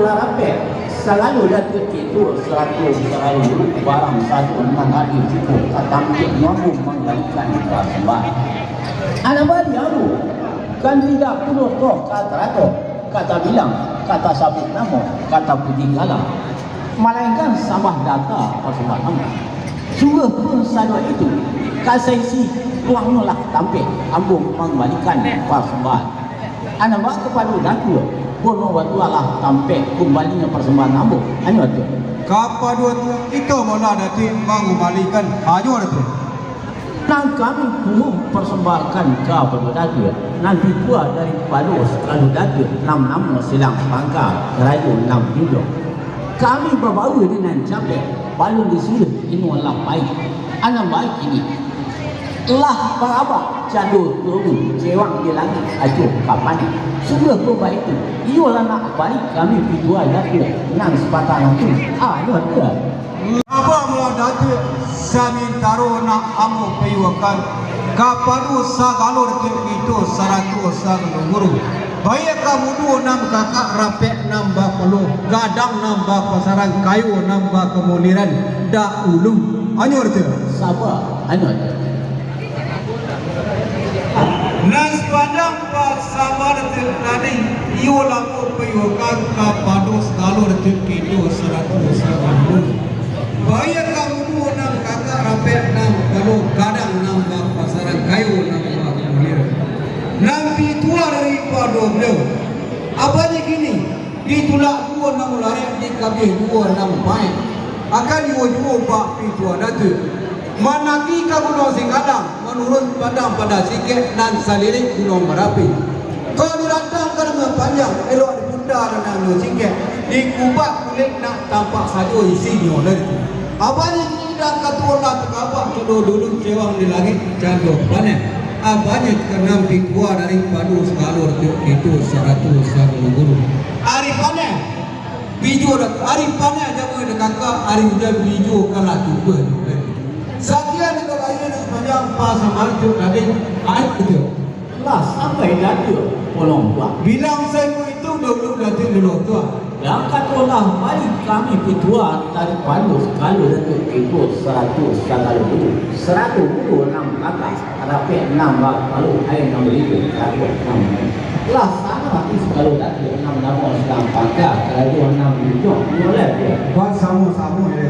larape selalu datuk itu 100 selalu barang satu nang hadir cukup katampik mampu menggalikan persembahan. Anak bari abu kan tidak perlu toh kata bilang, kata sabit nama, kata puji galah, melainkan sambah data persembahan nama. Sungguh pun sadar itu kasih si ruang nolak tampil ambil mengembalikan persembahan. Anak bak kepada datuk bono watualah tampil kembalinya persembahan ambil. Hanya itu. Kepada itu malah datuk mengembalikan hanya itu. Nang kami belum persembahkan kepada datuk. Nanti pula dari Pados kalau datuk 6 nama silang pangkal rayu 6 hidup. Kami berbaru dengan capek balon di sini ini adalah baik. Anak baik ini lah berapa jadul turun cewang di langit acuh kapan sudah berbaik itu ialah nak baik kami berdua datuk nang sepatah itu ada apa mula datuk sami taruh nak amu payuakan kapadu sagalur itu 100 sagalur guru baik kamu dua nam kakak rapek nambah peluh gadang nambah pasaran kayu nambah kemuliran dak ulung anyor tu sabar anyor nas padang pas sabar tadi iolah payuakan kapadu sagalur itu 100 sagalur baik kamu dua nam kakak rapek nam peluh gadang nambah pasaran kayu nambah kemuliran nanti tua daripada beliau apanya gini ditulak 2 enam lari di kabih 2 enam baik akan diwujud bak tua datuk manaki kamu sing kadang menurut padang pada sikit dan salirik gunung merapi kalau datang kerana panjang elok dipunda dan sikit dikubak kulit nak tampak saja isi ni oleh apanya tidak katulah terkabak dulu cewang di langit jatuh panen banyak kena pikwa dari padu segalur itu 100 sagalur guru. Arifane biju dak arifane jamu kakak arif dan biju kala tuba. Sakian itu lain sepanjang pas marjuk tadi arif itu. lah sampai datuk polong tua Bilang saya itu dulu datuk dulu tua. yang katalah balik kami pitua dari Pados kalau datuk itu 100 sagalur guru 100 guru 6 kakak rapek 6 kalau air 6 ribu datuk 6 lah sama kalau datuk 6 nama sedang pangkal kalau 6 ribu boleh dia Buat sama-sama ya.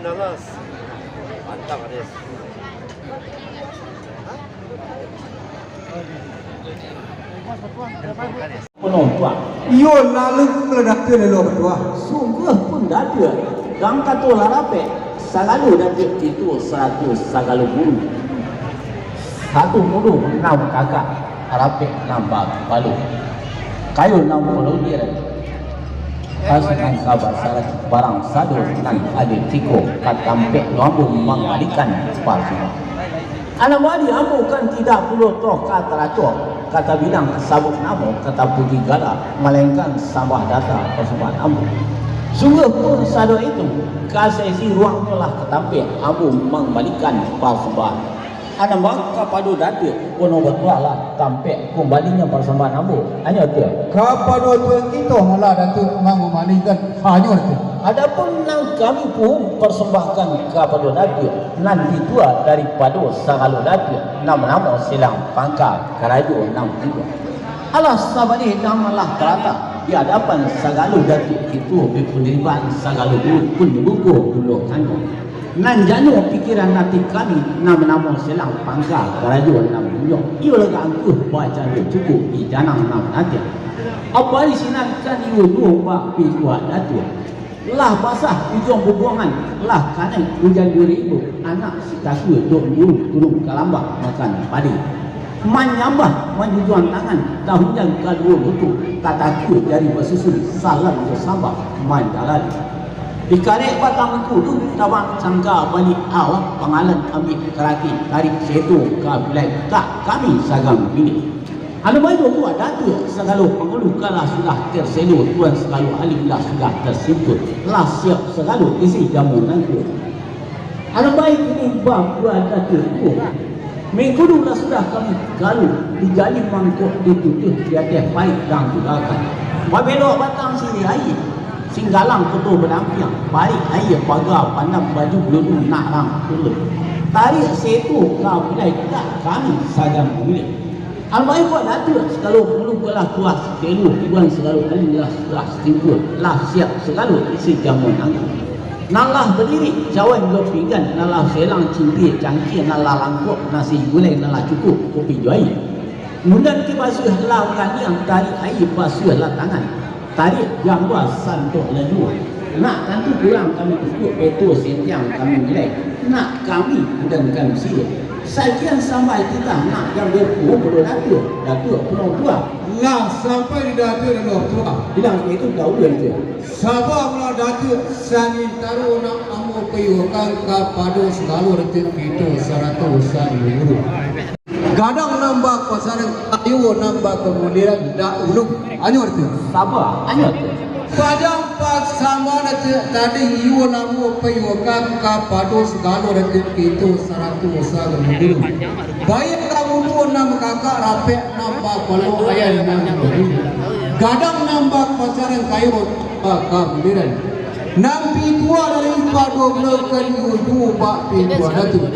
Nagas mantap Ades polong tua Iyo lalu meledak tu lalu berdua. sungguh pun datuk yang katalah rapek selalu datuk itu 100 sagalur guru satu mudu 6 kakak rapek 6 balu kayu 60 dia Pasukan kabar sarat barang sadu nan adik tiko katampek mampu mengembalikan palsu. Anak badi ambu kan tidak perlu toh kata rato kata bilang sabuk namo kata puji gala melainkan sambah data persembahan ambu. Sungguh pun sadu itu kasih si ruang telah katampek ambu mengembalikan persembahan. Anak bangka padu datuk pono betulah tampek kembalinya persembahan ambu hanya tu. Kepada tu kita malah datuk mengembalikan hanya itu. Adapun nang kami pun persembahkan kepada Datuk nanti tua daripada Sagalu Datuk nama-nama silang pangkal kerajaan nang tiga. Alah sabani namalah kerata di hadapan Sagalu Datuk itu berpenerimaan Sagalu pun buku dulu kan. Nan janu pikiran nanti kami nama-nama silang pangkal kerajaan nang tiga. Ia lega angkuh baca cukup di janang nama nanti. Apa di sini kan ia dua pihak Datuk. Lah basah ujung bubuangan lah kanan hujan 2000 anak si takut duk turun kalambak makan padi menyambah menjujuan tangan tahun yang kedua betul tak takut dari bersusun salam bersambah mandalan dikarek batang kudu tabang sangka balik awak pengalan ambil keraki tarik setu ke bilai tak kami sagam pilih. Anu baik tu Datuk Sagalu Pengulu kalah sudah terselu tuan Sagalu Alimlah sudah tersimpul lah siap Sagalu isi jamu nanti. Anu baik ini bab Datuk tu mengkudu lah sudah kami galu digali mangkuk ditutup di atas baik dan tugakan. Babelok batang sini air singgalang ketua berdampiang baik air pagar pandang baju belum nak rang turun tarik setu ke bilai tak kami sagam pilih. Al-Baik buat Datuk Sagalu perlu belah kuas telu tuan Sagalu Alimlah sudah timbul lah siap Sagalu isi jamuan angin. Nalah berdiri cawan dua pinggan nalah selang cinti cangkir nalah langkuk nasi gulai nalah cukup kopi juai. Mudan ke basuh lah yang tarik air basuh lah tangan. Tarik jambah santuk laju. Nak tentu kurang kami cukup itu sentiang kami nilai. Nak kami udangkan sila. Sekian sampai kita nak yang berpuh perlu Datuk penuh tua lah sampai di Datuk dan tua bilang itu dahulu itu sabah mula Datuk sangin taruh nak amu payukan kepada Sagalu Datuk itu 100 guru gadang nambah pasaran ayu nambah kemudian dak ulung anyur tu sabar anyur tu padang pas sama tadi iu namu payukan kepada Sagalu Datuk itu 100 guru baik kamu tu nam kakak rapek nambah kalau ayah nambah gadang nambah pasaran kayu kemudian nampi tua dari padu belakang iu bak pintu Datuk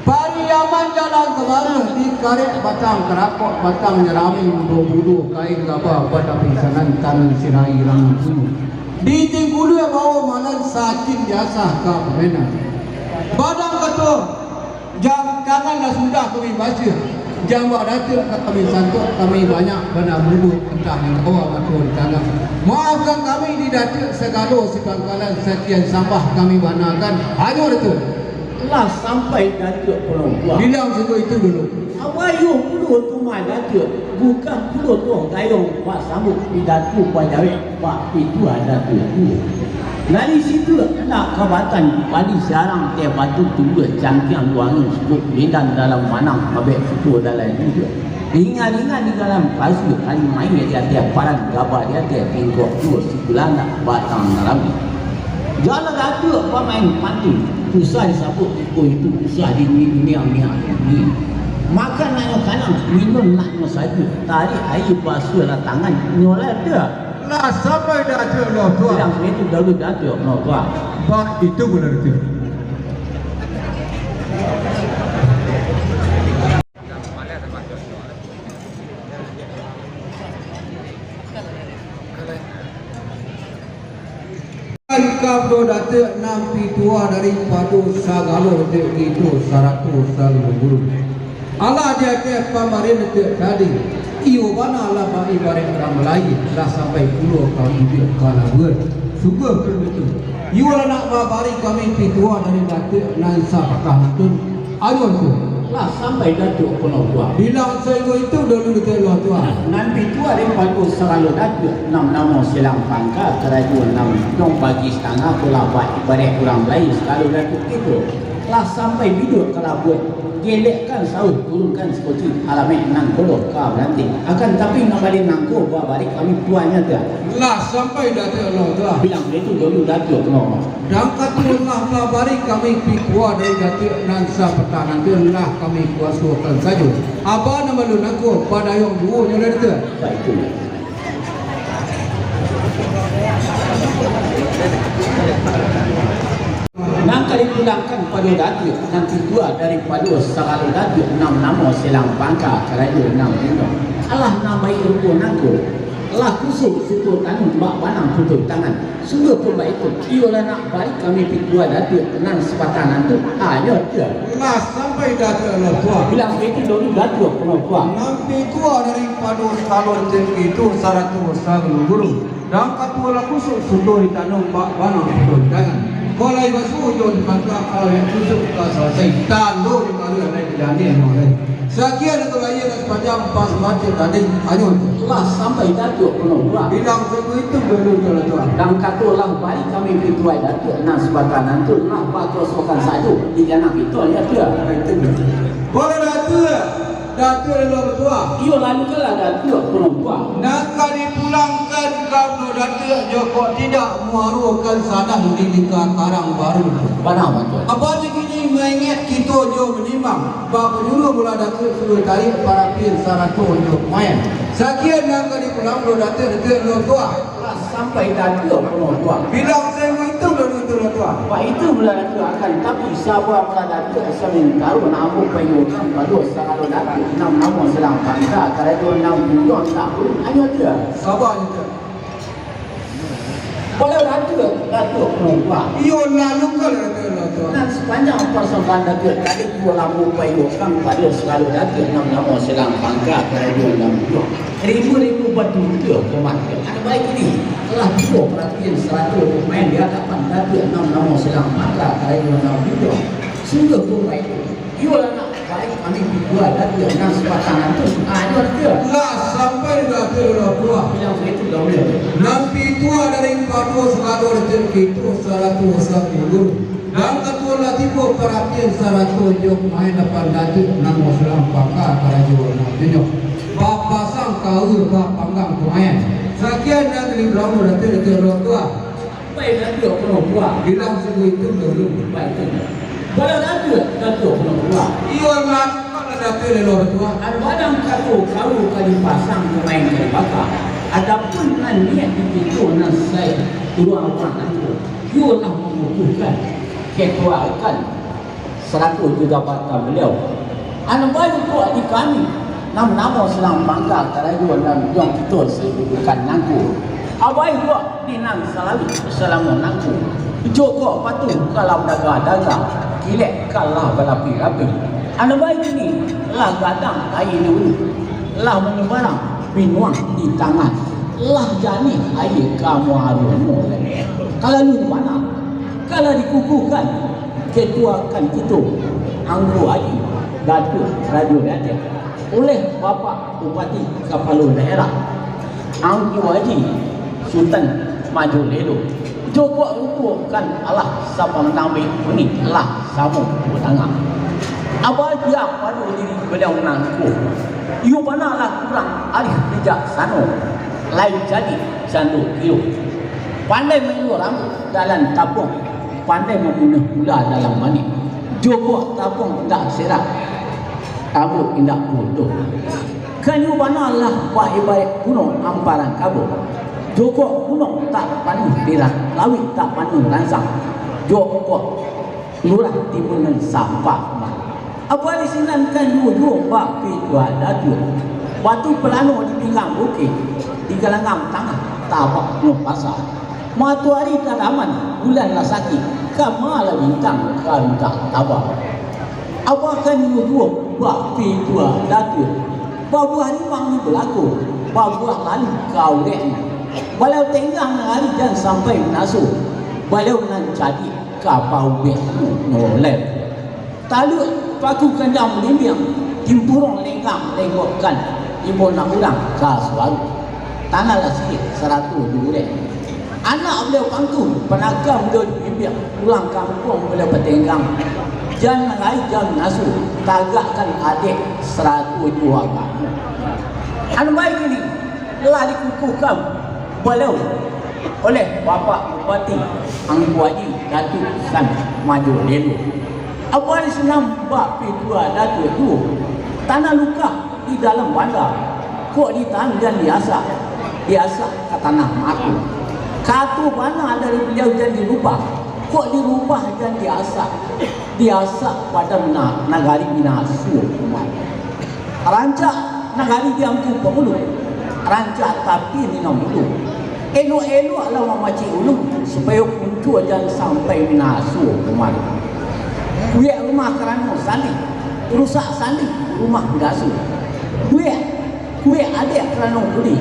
Pariaman jalan kemarin di karek batang kerakok batang jerami budu kain gabah pada pingsanan tangan sirai rang bulu di tinggulu bawa malan sakin biasa ke benar badang ketua jam kangen sudah kami baca jam Datuk kami santuk kami banyak benar bulu entah yang bawa betul tangan maafkan kami di Datuk Sagalu sebangkalan sekian sampah kami banakan hanya itu lah sampai Datuk penuh tua bilang situ itu dulu apa yung puluh tu mai Datuk bukan puluh tu gayung pak sambut di Datuk pak jawab pak itu ada tu dari situ nak kabatan padi sekarang tiap batu tunggu cangkiang luangin sebut medan dalam manang abek situ dalam juga ringan-ringan di dalam pasir kali main dia tiap paran gabah dia tiap tingkok tu sebulan nak batang dalam jalan Datuk pemain pantu susah disabut itu susah di dunia ni makan nak kanan minum nak saja tarik air basuh lah tangan nyoleh dia lah sampai Datuk lo tua bilang itu dahulu Datuk lo tua pak itu benar itu Kabdo Datuk nampi tua dari padu Sagalu Datuk itu 100 guru. Allah dia ke pamarin Datuk tadi. Iyo bana Allah ba ibarat orang Melayu dah sampai pulau kami dia kala ber. Suga begitu. Iyo nak bari kami tua dari Datuk Nansa Pakahantun. Ayo tu. lah sampai Datuk penuh tua Bilang saya itu dulu Datuk lo tua. nanti tua dia bagus selalu Datuk nama silang pangkal kerajaan nam dong bagi setengah pula buat ibarat orang Melayu selalu Datuk itu lah sampai biduk kelabut gelekkan sahut turunkan seperti alamek nang kolok kau nanti akan tapi nak balik nangko buat balik kami tuanya dia Lah sampai Datuk lo tua. bilang itu dulu Datuk penuh Dan katullah labari kami pikwa dari Datuk Nansa Pertahanan itu lah kami kuasukan saja. Apa nama lu naku pada yang dua nyolah itu? baik itu Nangka dipulangkan pada Datuk nanti dua daripada Sagalu Datuk 6 nama Selang Bangka Kerajaan 6 bintang. Allah nama itu nangku. Allah khusus situ tanam bak banang tutup tangan. Sungguh pembaik itu. Ialah nak balik kami dua Datuk tenang sepatan itu. Ya dia. Nah sampai Datuk Allah tua. Bilang itu dulu Datuk Allah tua. Nampi tua daripada salon tinggi itu saratu sagung guru. Dan katua khusus situ ditanam bak banang tutup tangan. Kalau ibu sujon maka kalau yang tusuk ke selesai tando di mana ada kejadian oleh. Sekian itu lagi sepanjang pas baca tadi anyun. Allah sampai Datuk Allah. Bilang semua itu belum tuan. Dan kata Allah balik kami bertuai Datuk nak sebatanan tu nak bakosokan satu di anak itu ya dia. Boleh Datuk Allah tua. Iyo lalu kalau Datuk Allah. Nak dipulangkan kalau Datuk Joko tidak mewarukan sadang di Karang Baru. Mana betul? Apa begini mengingat kita jo menimbang bahawa dulu mula Datuk suruh tarik para pir saratu jo main. Sekian nak dipulang lo Datuk lo tua. Sampai Datuk Allah tua. Bilang saya itu lo tua. Pak itu mula Datuk akan tapi siapa mula Datuk semin taruh namu payukan pada Sagalu Datuk 6 nama Selang Bangka Kerajaan 6 bintang tak pun hanya dia. Sabar je. Kalau Datuk Allah tua. Iyo lalu kalau Datuk tua. Dan sepanjang persoalan Datuk tadi dua lampu payukan pada Sagalu Datuk 6 nama Selang Bangka Kerajaan 6 bintang. Ribu-ribu batu dia kematian. Ada baik ini telah dua perhatian 100 pemain di hadapan Datuk 6 nama Selang Bangka Kerajaan 6 bintang. Sungguh pun baik. Ialah nak baik kami berdua Datuk 6 sepatangan tu. Ada dia. Lah sampai Datuk Allah tua. Bilang itu dah boleh. Nampi tua dari 40 sekadar itu 100 guru. Dan ketua latipo perhatian 100 jok main depan Datuk 6 Selang Bangka Kerajaan 6 bintang. Bapa sang kaur bapa panggang kumayan. Sekian yang dibilang Datuk Allah tua. Baik Datuk Allah tua. Bilang semua itu dulu. Baik tu. Kalau Datuk Allah tua. Iyo nak kalau Datuk Allah tua. Ada badang kau kali pasang pemain kali bakar. Adapun niat itu nak saya dua orang itu. Ialah membutuhkan ketuaan 100 juta batang beliau. Anu baru kuat di kami. 6 nama Selang Bangka Kerajaan dan yang kita bukan nangku. Abai buat di nang selalu selama nangku. Joko patu kalau dagang kilek kalah berapi-api. Anu baik ini lah gadang air dulu. Lah menyebarang minuang di tangan. Lah jani air kamu harus mulai. Kalau lu mana? Kalau dikukuhkan ketuakan itu anggu air Datuk Kerajaan oleh Bapak Bupati Kepala Daerah Angki Haji Sultan Maju Ledo Joko ukurkan Allah sama menambil ini Allah sama menangah apa dia pada diri beliau nangku iu panalah kurang alih bijaksana lain jadi jandu iu pandai menjual rambut dalam tabung pandai membunuh gula dalam mani Joko tabung tak serak kabut indah bodoh. Kanyu banalah baik-baik gunung amparan kabut. Joko gunung tak panuh dirah, lawit tak panuh lansang. Joko lurah timbunan sampah. Apa di sini kanyu dua bak pitua Datuk. Batu pelano di pinggang bukit, di galangang tangah tapak no pasar. Matahari tadaman, bulan lah sakit. Kamala bintang tak tabak. Apa kanyu dua bakti tua Datuk. Babuah ni bang ni berlaku. Babuah lalu kau lek. Walau tenggang hari dan sampai nasu. Walau nan jadi kapau bek nolep. Talu paku kendam limbiang. Timpurong lenggang lengokkan. Ibu nak ulang kasuaru. Tanah lah sikit 100 dulu. Anak beliau pangku penagam beliau limbiang. Ulang kampung beliau petenggang. Jangan lagi jangan nasu tagakkan adik 100 dua kamu. Anu baik ini telah dikukuhkan beliau oleh Bapak Bupati Angku Haji Datuk San Maju Ledo. Apa di senam bak P2 Datuk itu tanah luka di dalam bandar kok ditahan dan biasa tanah aku. Katu mana dari beliau dan dirubah? Kok dirubah dan diasak? Diasak pada nagari binasu. Rancak nagari diangku pemulu. Rancak tapi ni namulu. Elok-elok lah memaci ulu supaya puncu jangan sampai binasu kemana. Kuyak rumah kerana salih, rusak salih rumah binasu. Kuyak adik kerana budi,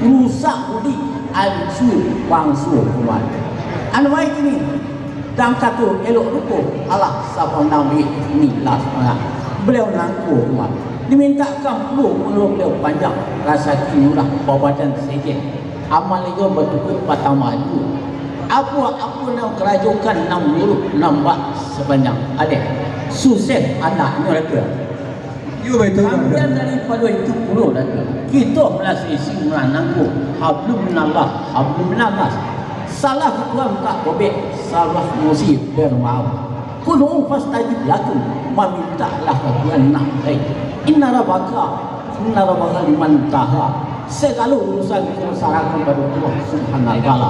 rusak budi, ancur bangsu kemana. Anu baik ini. Dan kata elok rupa Allah sabun Nabi ni lah semangat. Beliau nangku kuat. Dimintakan perlu beliau panjang rasa kimurah badan sedikit. Amal itu betul patah maju. Apa yang kerajukan 6 huruf nambah sebanyak ada. Susah anaknya ada. You betul. Hampir daripada itu puluh ada. Kita melasi isi nangku. Hablum minallah, hablum minallah. Salah Tuhan tak bobek, salah musib bermaaf. Kulung fastajib lakum, memintalah Tuhan nak baik. Inna rabbaka liman taha. Segala urusan masyarakat baru Allah Subhanahu wa taala.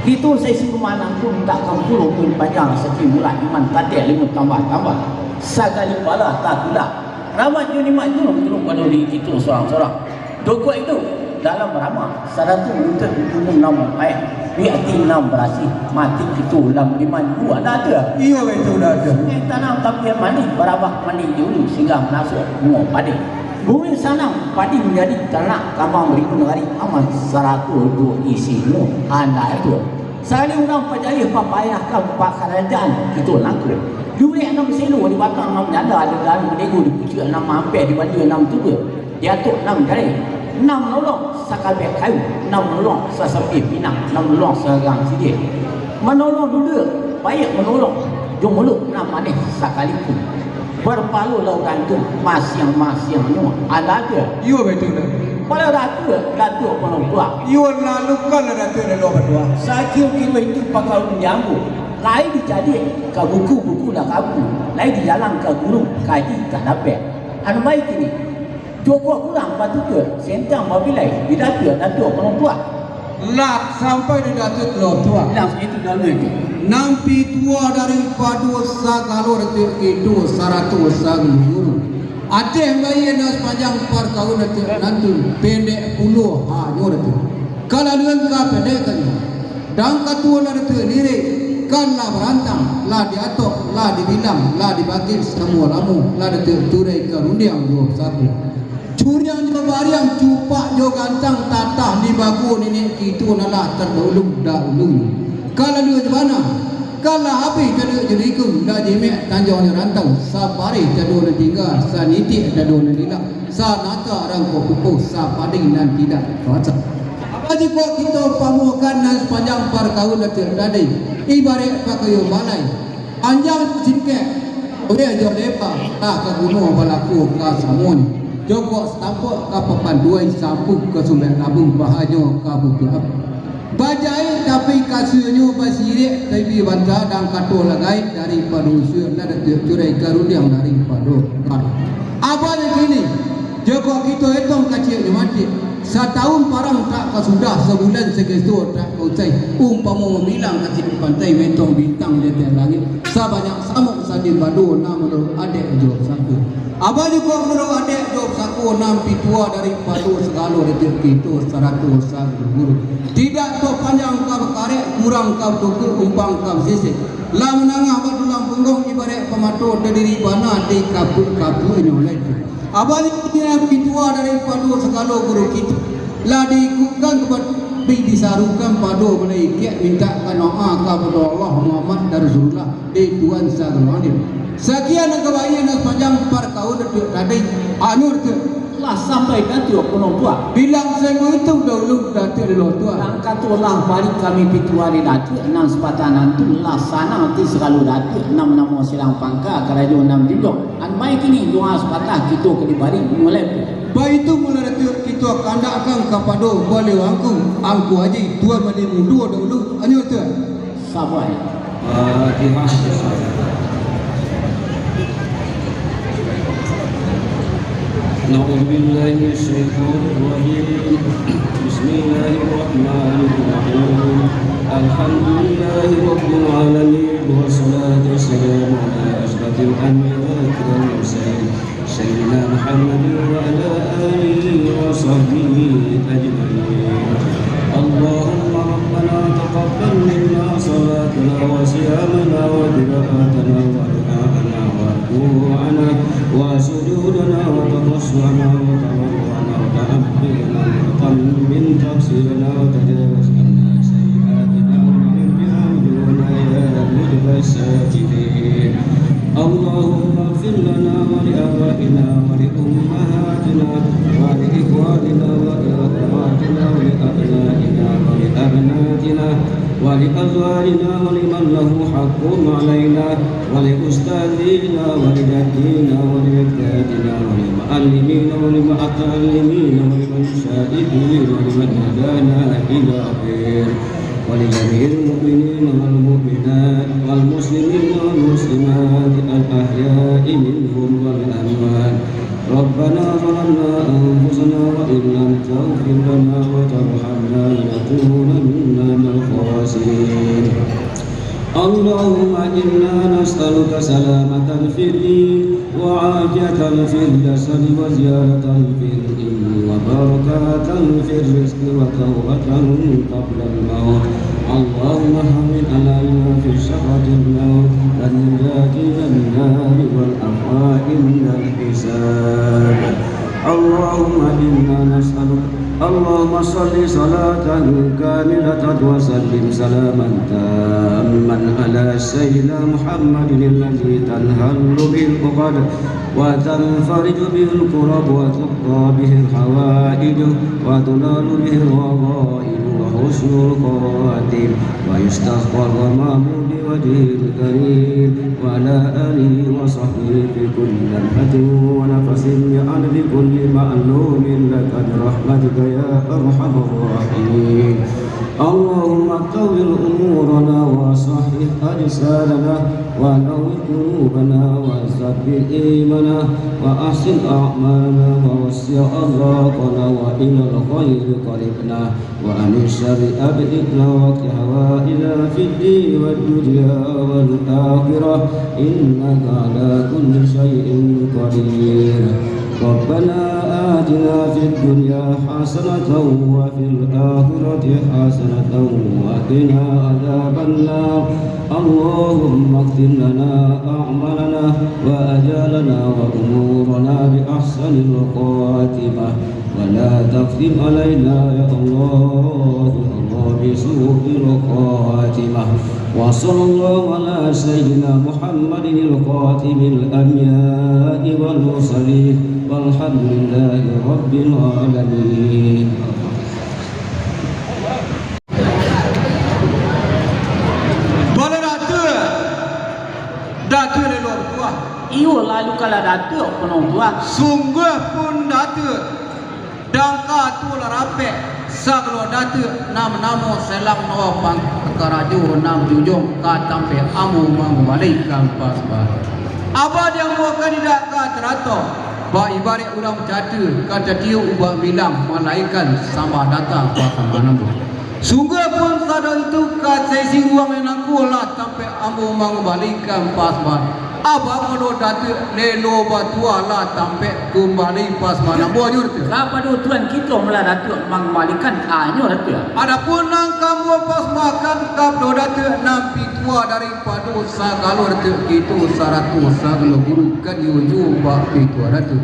Itu saya suruh mana pun tak kampung pun panjang sekian bulan iman tadi 5 tambah. Sekali bala tak tidak. Ramai nikmat turun pada diri itu seorang-seorang. Dokok itu dalam ramah 100 untuk nama ayat. Biarti 6 berasi mati itu dalam 5 dua dah ada. Iya betul dah ada. Sungai tanam tapi mandi berabah mandi dulu sehingga menasuk bunga padi. Bumi sanam padi menjadi ternak kambang beribu hari aman 102 isi lu anda itu. Sekali orang percaya papayahkan pak kerajaan itu laku. Duit 6 selo di batang 6 janda ada dalam nego di pucuk 6 hampir di baju 6 tuga. Dia tu 6 jari. 6 nolong sakabek kayu, 6 nolong sesepi pinang, 6 nolong serang sidik. Menolong dulu, baik menolong. Jom mulut 6 manis sekalipun. Berpalu lau gantung, masyang-masyangnya ada. You betul dah. Pada datuk penolong tua. You lalu kan datuk dah berdua. Saya kira itu pakai menjanggu. Lain dijadi ke buku-buku dah kabur. Lain di jalan ke gunung, kaji tak dapat. Anu baik ini. Joko kurang patut ke sentang mobilai di datuk penolong tua. Nak sampai di datuk lo tua. Bilang itu dulu itu. Nampi tua daripada sagalo datuk itu 100 sagalo. Ada bayi yang sepanjang perkahun datuk nantun pendek puluh nyo datuk. Kalau dengan ka pendek kan. Dan katua datuk lirik kan lah berantang, lah diatok, lah dibilang, lah dibagi semua lamu, lah datuk turai ke rundiang 21. Curiang jo bariang cupak jo gantang tatah di bagu nenek itu nalah terdahulu dahulu. Kalau dia di mana? Kalau habis jadi jadiku dah jemek tanjau ni rantau. Sabari jadu ni tinggal, sa niti jadu ni dilak. Sa nata orang ko pupuk, sa pading dan tidak kuasa. Apa jika kita pamukan dan sepanjang perkahun tadi ibarat pakai balai. Anjang jingkek. Oleh jo lepa tak ke gunung balaku ke samun. Joko setapak ke pepanduan sampuk ke sumber labung bahagia ke buku apa. Bajai tapi kasurnya basirik tapi bantah dan kato lagai daripada usul dan curai karuniang daripada God. Apa yang kini? Joko kita hitung kecil mati. Setahun parang tak kesudah sebulan segitu tak usai. Umpama bilang kecil pantai metong bintang di atas langit. Sebanyak samuk sadin badu nama adik jawab satu. Apa juga menurut adik jawab satu 6 pitua daripada segala detik itu 100 guru. Tidak tu panjang kau karek kurang kau tuku umpang kau sisik. Lah menangah badulang punggung ibarat pematu terdiri bana di kapu ini oleh. Apa ini pitua daripada segala guru kita. Lah diikutkan kepada disarukan pada mulai kiat minta doa kepada Allah Muhammad dan Rasulullah di Tuhan Sallallahu. Sekian kebahagiaan sepanjang perkahun tadi anur tu lah sampai datuk penolong tua. bilang saya itu dahulu datuk di luar tua. Dan katulah balik kami pituari datuk 6 sepatanan tu lah sana nanti selalu datuk 6 nama silang pangka kerajaan 6 jilok. An baik ini 2 sepatah kita ke dibari mulai. Baik itu mulai datuk kita kandakan kepada boleh angku haji tuan mandi mudu dahulu anur tu. Sabar. Terima kasih. أعوذ بالله من الشيطان الرجيم بسم الله الرحمن الرحيم الحمد لله رب العالمين والصلاة والسلام على أشرف الأنبياء والمرسلين سيدنا محمد وعلى آله وصحبه أجمعين اللهم ربنا تقبل منا صلاتنا وصيامنا وقراءتنا ودعاءنا وركوعنا وسجودنا وتخشعنا وتضرعنا وتأملنا وتمن تقصيرنا وتجاوز عنا سيئاتنا ومن بها وجوهنا يا مجب الساجدين اللهم اغفر لنا ولآبائنا ولأمهاتنا ولإخواننا ولأخواتنا ولأبنائنا ولأبناتنا ولأزواجنا ولمن له حق علينا ولأستاذنا ولجدينا ولجداتنا ولمعلمين ولمعلمين ولمشاهدين ولمن هدانا إلى خير ولجميع المؤمنين والمؤمنات والمسلمين والمسلمات الأحياء منهم والأموات ربنا ظلمنا أنفسنا وإن لم تغفر لنا وترحمنا لنكونن من الخاسرين اللهم إنا نسألك سلامة في الدين وعافية في الجسد وزيادة في العلم وبركة في الرزق وتوبة قبل الموت اللهم هون علينا في شهرة الموت والنجاة من النار والعفو عند الحساب اللهم إنا نسألك اللهم صل صلاة كاملة وسلم سلاما تاما على سيدنا محمد الذي تنهل به العقد وتنفرج به الكرب وتقضى به الحوائج وتنال به الرغائب وحسن الخواتم ويستغفر المأمون بوجهه الكريم وعلى آله وصحبه في كل لمحة ونفس يعن بكل معلوم لك برحمتك يا أرحم الراحمين اللهم طول أمورنا وصحح أجسادنا ونور قلوبنا وثبت إيماننا وأحسن أعمالنا ووسع أرزاقنا وإلى الخير قربنا وعن الشر أبعدنا وقت هوائنا في الدين والدنيا والآخرة إنك على كل شيء قدير ربنا آتنا في الدنيا حسنة وفي الآخرة حسنة وقنا عذاب النار اللهم اغفر لنا أعمالنا وأجالنا وأمورنا بأحسن الخاتمة ولا تختم علينا يا الله بسوء الخاتمة وصلى الله على سيدنا محمد الخاتم الأنبياء والمرسلين والحمد لله رب العالمين. Datuk lelor tua, Iyo lalu kala datuk penong tua. sungguh pun datuk, dangka tu larape, saglo datuk nam namo selang no pang keraju nam jujung katampe amu mang balik kampas ba. Abad yang mau kandidat ka terato, ba ibarat ulang jatuh kata tiu ubah bilang malaikat sama datang pa kamana bu. Sungguh pun sada itu ka sesi uang yang aku lah sampai amu mang balik kampas ba. Aba kalau datuk lelo batua lah sampai kembali pas mana bojur tu. Kenapa do tuan kita mula datuk mangmalikan anyo datuk. Adapun nang kamu pas makan kap do datuk nampi tua daripada sagalo datuk itu 100 sagalo guru kan yuju bak itu datuk.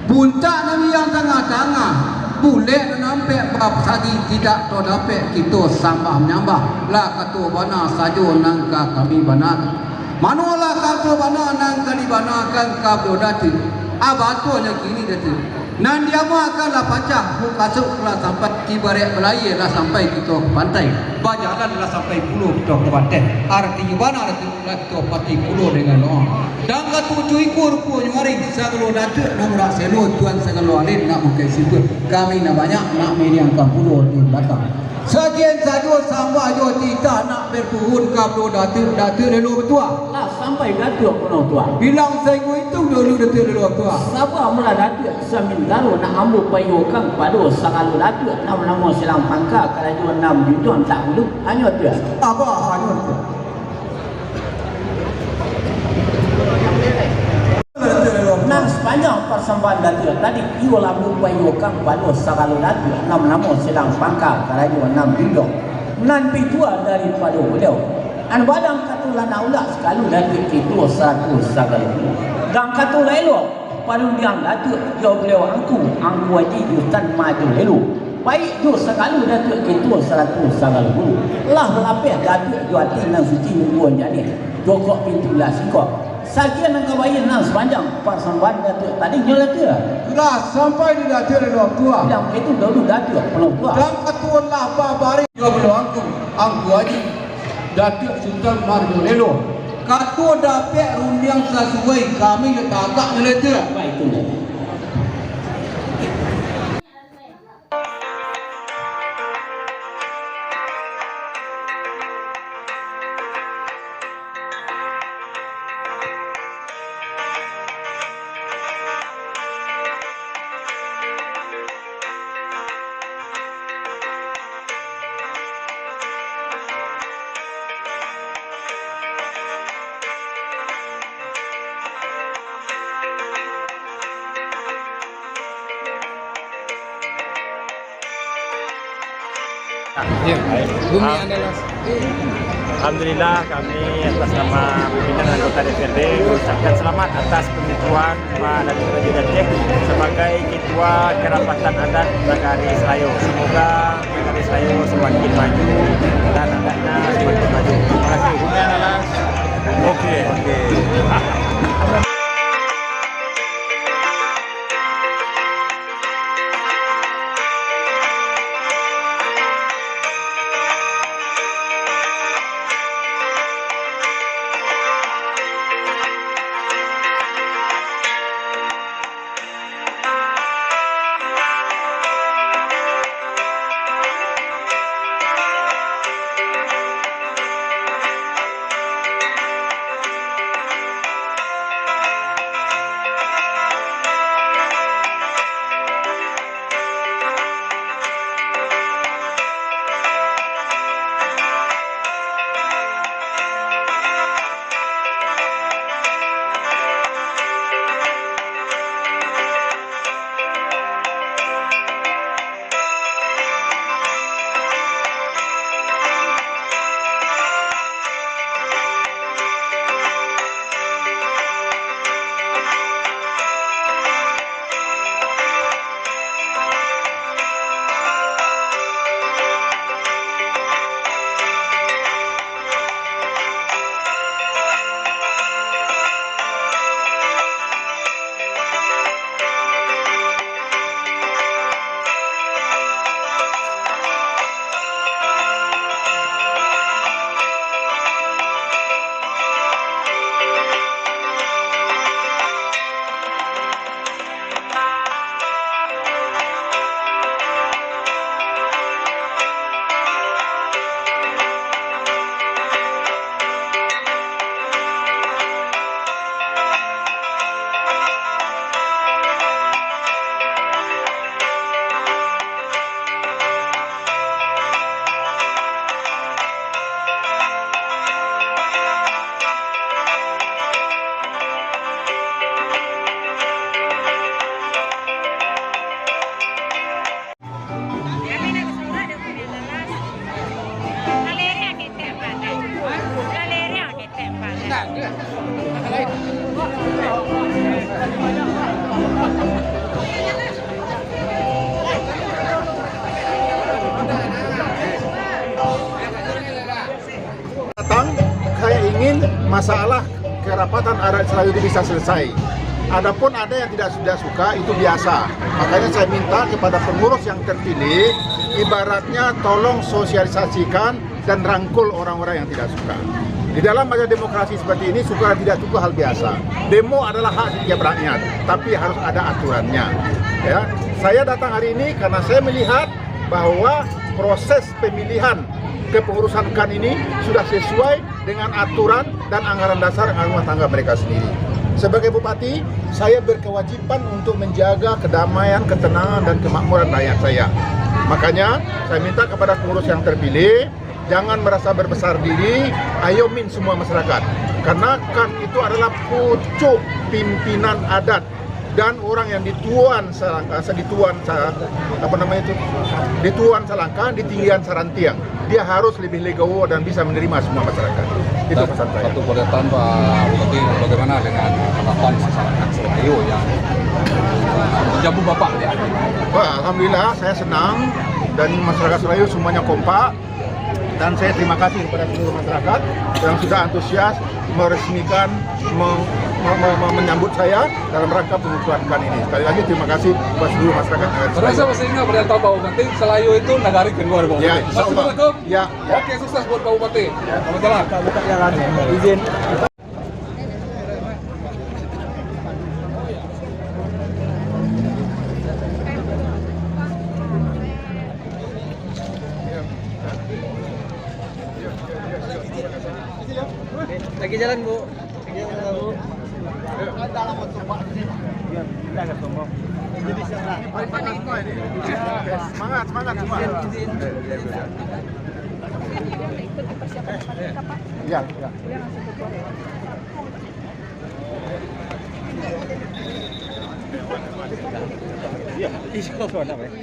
Puncak nami yang tengah-tengah boleh nampak bab sagi tidak to dapat kita sambah menyambah lah kata bana sajo nang kami bana. Manolah kata bana nang kali bana kan kap do datuk. Abatunya kini datuk. Nan dia makan lah pacah, kasuk lah sampai kibaret Melayu lah sampai kita ke pantai. Bajalan lah sampai pulau kita ke pantai. Arti mana lah kita pati pulau dengan doa. Dan kata cuikur pun nyari sagalo datuk nak merak selo tuan sagalo alin nak mungkin situ. Kami nak banyak nak mediangkan pulau di belakang. Sajian sadu sama jo tidak nak berpuhun kablo datuk lelu betua. Lah sampai datuk penuh tua. Bilang saya itu dulu datuk lelu betua. Siapa mula datuk semintaro nak ambil payukan pada sakalu datuk nama-nama silang pangka kerajaan 6 juta tak dulu hanya tu. Apa hanya tu? Nang sepanjang persembahan datuk tadi ia ambil payukan pada sakalu datuk nama-nama silang pangka kerajaan 6 juta. Nan pitua daripada beliau. An badang katulah nak ulas sekalu datuk itu satu sakalu. Dan katulah elok pada yang datuk jauh beliau angku haji jutan maju lalu. Baik tu sekalu datuk itu satu sakalu. Lah berlapis datuk juatin nang suci mingguan jadi. Jokok pintu lah sikok. Sakian nak kawain nang sepanjang persembahan datuk tadi nyolat tu. Sudah sampai di datuk lelu betua. Bilang itu dulu datuk penuh tua. Dan ketua lah babari jo beliau angku haji datuk Sultan Marjo Lelo. Ketua dapat rundiang sesuai kami letakkan nilai tu. Baik tu datuk. Bumi adalah Alhamdulillah kami atas nama pimpinan anggota DPRD mengucapkan selamat atas penentuan Pak Datuk Raja Aceh sebagai Ketua Kerapatan Adat Nagari Selayu. Semoga Nagari Selayu semakin maju dan adatnya semakin maju. Terima kasih. Bumi adalah okey. Saya ingin masalah kerapatan adat Selayu itu bisa selesai. Adapun ada yang tidak suka itu biasa. Makanya saya minta kepada pengurus yang terpilih, ibaratnya tolong sosialisasikan dan rangkul orang-orang yang tidak suka. Di dalam masa demokrasi seperti ini, suka dan tidak suka hal biasa. Demo adalah hak setiap rakyat, tapi harus ada aturannya. Ya, saya datang hari ini karena saya melihat bahwa proses pemilihan kepengurusan KAN ini sudah sesuai dengan aturan dan anggaran dasar rumah tangga mereka sendiri. Sebagai bupati, saya berkewajiban untuk menjaga kedamaian, ketenangan, dan kemakmuran rakyat saya. Makanya, saya minta kepada pengurus yang terpilih, jangan merasa berbesar diri, ayo min semua masyarakat. Karena KAN itu adalah pucuk pimpinan adat dan orang yang dituan Salangka, di tinggian Sarantiang. Dia harus lebih legowo dan bisa menerima semua masyarakat. Itu pesan saya. Satu pernyataan Pak Bupati, bagaimana dengan harapan masyarakat Selayu yang menjamu Bapak ya? Wah, alhamdulillah saya senang dan masyarakat Selayu semuanya kompak. Dan saya terima kasih kepada seluruh masyarakat yang sudah antusias meresmikan, menyambut saya dalam rangka pengukuhan KAN ini. Sekali lagi terima kasih kepada seluruh masyarakat. Terasa masih ingat pernyataan Pak Bupati, Selayu itu nagari kedua Pak Bupati. Ya, Assalamualaikum. Ya. Oke, sukses buat Pak Bupati. Selamat jalan. Buka jalan, izin. Lagi jalan Bu. Lagi jalan Bu. Kita agak sombong. Semangat semua. Iya. Iya, iso apa namanya?